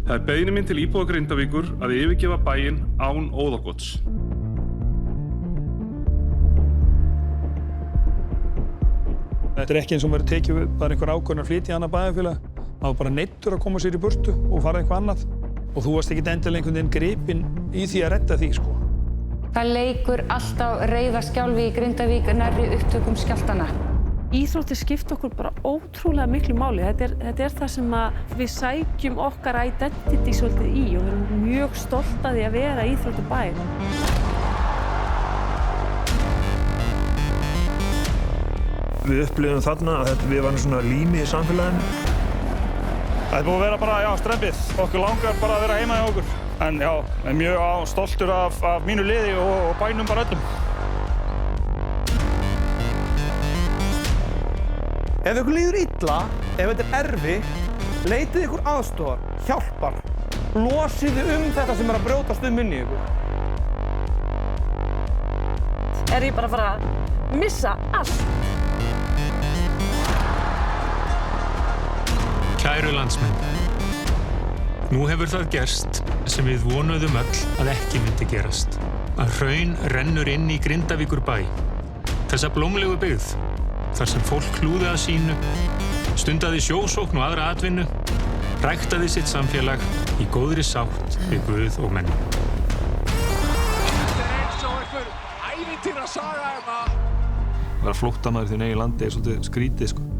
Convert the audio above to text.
Það beiðni mín til íbúa Grindavíkur að yfirgefa bæinn án óðagots. Þetta ekki eins og verið tekið bara einhver ákvörðun að flytja í annað bæjarfélag. Það var bara neyddur að koma sér í burtu og fara eitthvað annað. Og þú varst ekkert endilega einhvern veginn gripinn í því að redda því, sko. Það leikur alltaf reiðarskjálfi í Grindavík nærri upptökum skjálftanna. Íþróttir skipta okkur bara ótrúlega miklu máli. Þetta er það sem við sækjum okkar identity svolítið í og við erum mjög stolt af því að vera íþróttabær. Við upplifum þarna að við varum svona lími í samfélaginu. Það búið að vera bara, strempið. Okkur langar bara að vera heima hjá okkur. En já, ég er mjög stoltur af mínu liði og bænum bara öllum. Ef ykkur líður illa, ef þetta er erfitt, leitið ykkur aðstoðar, hjálpar. Losið þetta sem er að brjótast inn í ykkur. Er ég bara að fara að missa allt? Kæru landsmenn, nú hefur það gerst sem við vonuðum öll að ekki myndi gerast. Að hraun rennur inn í Grindavíkurbæ, þessa blómlegu byggð, þar sem fólk hlúði að sínu, stundaði sjósókn og aðra atvinnu, ræktaði sitt samfélag í góðri sátt við Guð og menn. Þetta er eins og einhver ævintýrasaga Að vera flóttamaður í þínu eigin landi er svolítið skrítið, sko.